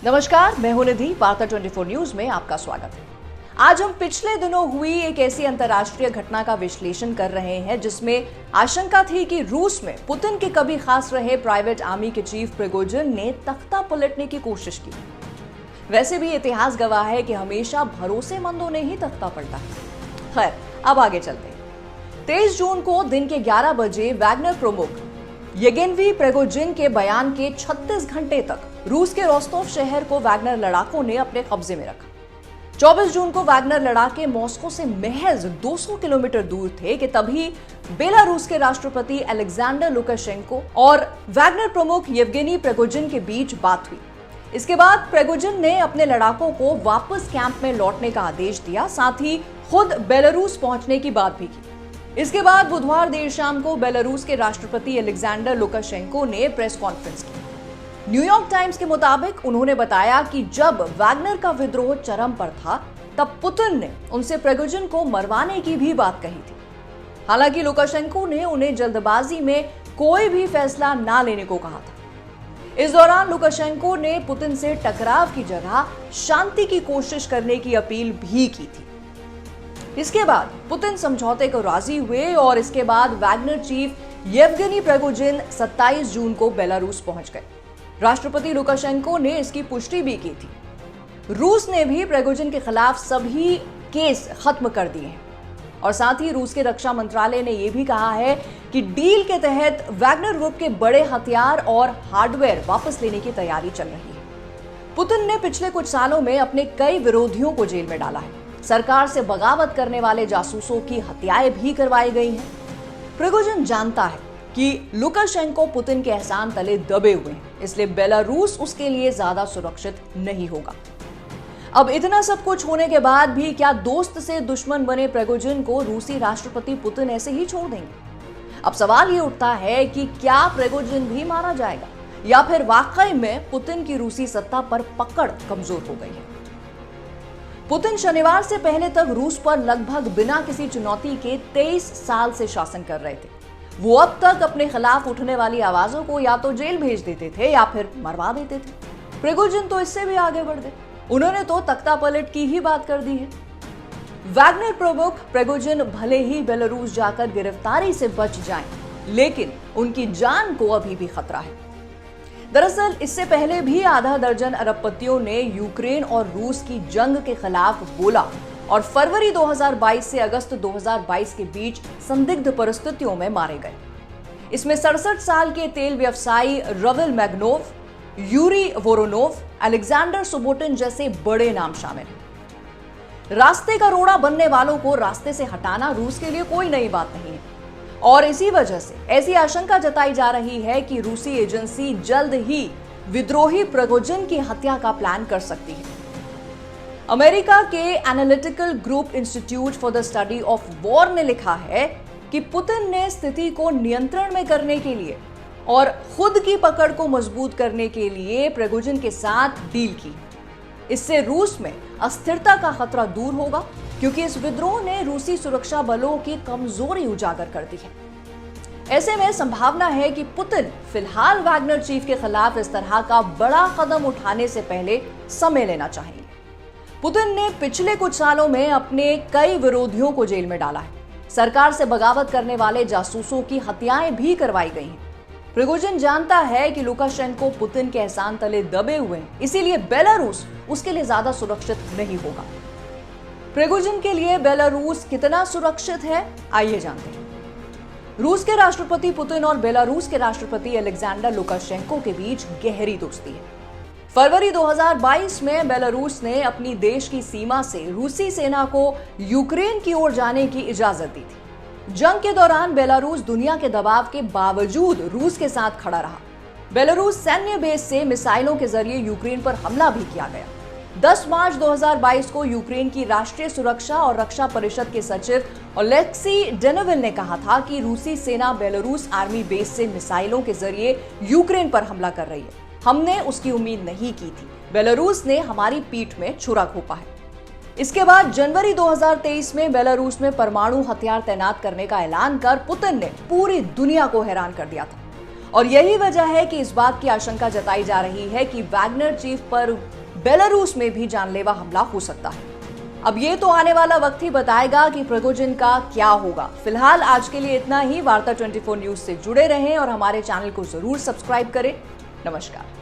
नमस्कार, मैं हूं निधि। वार्ता 24 न्यूज में आपका स्वागत है। आज हम पिछले दिनों हुई एक ऐसी अंतर्राष्ट्रीय घटना का विश्लेषण कर रहे हैं जिसमें आशंका थी कि रूस में पुतिन के कभी खास रहे प्राइवेट आर्मी के चीफ प्रिगोजिन ने तख्ता पलटने की कोशिश की। वैसे भी इतिहास गवाह है कि हमेशा भरोसेमंदों ने ही तख्ता पलटा। खैर, अब आगे चलते हैं। 23 जून को दिन के 11 बजे वैगनर प्रमुख येगेनवी प्रिगोजिन के बयान के 36 घंटे तक रूस के रोस्टोव शहर को वैगनर लड़ाकों ने अपने कब्जे में रखा। 24 जून को वैगनर लड़ाके मॉस्को से महज 200 किलोमीटर दूर थे कि तभी बेलारूस के राष्ट्रपति अलेक्जेंडर लुकाशेंको और वैगनर प्रमुख येवगेनी प्रिगोजिन के बीच बात हुई। इसके बाद प्रिगोजिन ने अपने लड़ाकों को वापस कैंप में लौटने का आदेश दिया, साथ ही खुद बेलारूस पहुंचने की बात भी की। इसके बाद बुधवार देर शाम को बेलारूस के राष्ट्रपति अलेक्जेंडर लुकाशेंको ने प्रेस कॉन्फ्रेंस की। न्यूयॉर्क टाइम्स के मुताबिक उन्होंने बताया कि जब वैगनर का विद्रोह चरम पर था तब पुतिन ने उनसे प्रिगोजिन को मरवाने की भी बात कही थी। हालांकि लुकाशेंको ने उन्हें जल्दबाजी में कोई भी फैसला ना लेने को कहा था। इस दौरान लुकाशेंको ने पुतिन से टकराव की जगह शांति की कोशिश करने की अपील भी की थी। इसके बाद पुतिन समझौते को राजी हुए और इसके बाद वैगनर चीफ येवगेनी प्रिगोजिन 27 जून को बेलारूस पहुंच गए। राष्ट्रपति लुकाशेंको ने इसकी पुष्टि भी की थी। रूस ने भी प्रिगोजिन के खिलाफ सभी केस खत्म कर दिए हैं और साथ ही रूस के रक्षा मंत्रालय ने यह भी कहा है कि डील के तहत वैगनर ग्रुप के बड़े हथियार और हार्डवेयर वापस लेने की तैयारी चल रही है। पुतिन ने पिछले कुछ सालों में अपने कई विरोधियों को जेल में डाला है। सरकार से बगावत करने वाले जासूसों की हत्याएं भी करवाई गई हैं। प्रिगोजिन जानता है कि लुकाशेंको पुतिन के एहसान तले दबे हुए हैं, इसलिए बेलारूस उसके लिए ज्यादा सुरक्षित नहीं होगा। अब इतना सब कुछ होने के बाद भी क्या दोस्त से दुश्मन बने प्रिगोजिन को रूसी राष्ट्रपति पुतिन ऐसे ही छोड़ देंगे? अब सवाल ये उठता है कि क्या प्रिगोजिन भी मारा जाएगा या फिर वाकई में पुतिन की रूसी सत्ता पर पकड़ कमजोर हो गई है। पुतिन शनिवार से पहले तक रूस पर लगभग बिना किसी चुनौती के 23 साल से शासन कर रहे थे। वो अब तक अपने खिलाफ उठने वाली आवाजों को या तो जेल भेज देते थे या फिर मरवा देते थे। प्रिगोजिन तो इससे भी आगे बढ़ गए। उन्होंने तो तख्ता पलट की ही बात कर दी है। वैगनर प्रमुख प्रिगोजिन भले ही बेलारूस जाकर गिरफ्तारी से बच जाएं, लेकिन उनकी जान को अभी भी खतरा है। दरअसल इससे पहले भी आधा दर्जन अरबपतियों ने यूक्रेन और रूस की जंग के खिलाफ बोला और फरवरी 2022 से अगस्त 2022 के बीच संदिग्ध परिस्थितियों में मारे गए। इसमें 67 साल के तेल व्यवसायी रविल मैग्नोव, यूरी वोरोनोव, अलेक्जेंडर सुबोटिन जैसे बड़े नाम शामिल हैं। रास्ते का रोड़ा बनने वालों को रास्ते से हटाना रूस के लिए कोई नई बात नहीं है और इसी वजह से ऐसी आशंका जताई जा रही है कि रूसी एजेंसी जल्द ही विद्रोही प्रिगोजिन की हत्या का प्लान कर सकती है। अमेरिका के analytical group institute for the study of war ने लिखा है कि पुतिन ने स्थिति को नियंत्रण में करने के लिए और खुद की पकड़ को मजबूत करने के लिए प्रिगोजिन के साथ डील की। इससे रूस में अस्थिरता का खतरा दूर होगा क्योंकि इस विद्रोह ने रूसी सुरक्षा बलों की कमजोरी उजागर कर दी है। ऐसे में संभावना है कि पुतिन फिलहाल वैगनर चीफ के खिलाफ इस तरह का बड़ा कदम उठाने से पहले समय लेना चाहेंगे। पुतिन ने पिछले कुछ सालों में अपने कई विरोधियों को जेल में डाला है। सरकार से बगावत करने वाले जासूसों की हत्याएं भी करवाई गई हैं। प्रिगोजिन जानता है कि लुकाशेंको पुतिन के एहसान तले दबे हुए हैं, इसीलिए बेलारूस उसके लिए ज्यादा सुरक्षित नहीं होगा। प्रिगोजिन के लिए बेलारूस कितना सुरक्षित है, आइए जानते हैं। रूस के राष्ट्रपति पुतिन और बेलारूस के राष्ट्रपति अलेक्जेंडर लुकाशेंको के बीच गहरी दोस्ती है। फरवरी 2022 में बेलारूस ने अपनी देश की सीमा से रूसी सेना को यूक्रेन की ओर जाने की इजाजत दी थी। जंग के दौरान बेलारूस दुनिया के दबाव के बावजूद रूस के साथ खड़ा रहा। बेलारूस सैन्य बेस से मिसाइलों के जरिए यूक्रेन पर हमला भी किया गया। 10 मार्च 2022 को यूक्रेन की राष्ट्रीय सुरक्षा और रक्षा परिषद के सचिव ओलेक्सी डेनेविल ने कहा था कि रूसी सेना बेलारूस आर्मी बेस से मिसाइलों के जरिए यूक्रेन पर हमला कर रही है। हमने उसकी उम्मीद नहीं की थी। बेलारूस ने हमारी पीठ में छुरा घोंपा है। इसके बाद जनवरी 2023 में बेलारूस में परमाणु हथियार तैनात करने का ऐलान कर पुतिन ने पूरी दुनिया को हैरान कर दिया था। और यही वजह है कि इस बात की आशंका जताई जा रही है कि वैगनर चीफ पर बेलारूस में भी जानलेवा हमला हो सकता है। अब ये तो आने वाला वक्त ही बताएगा कि प्रिगोजिन का क्या होगा। फिलहाल आज के लिए इतना ही। वार्ता 24 न्यूज से जुड़े रहें और हमारे चैनल को जरूर सब्सक्राइब करें। नमस्कार।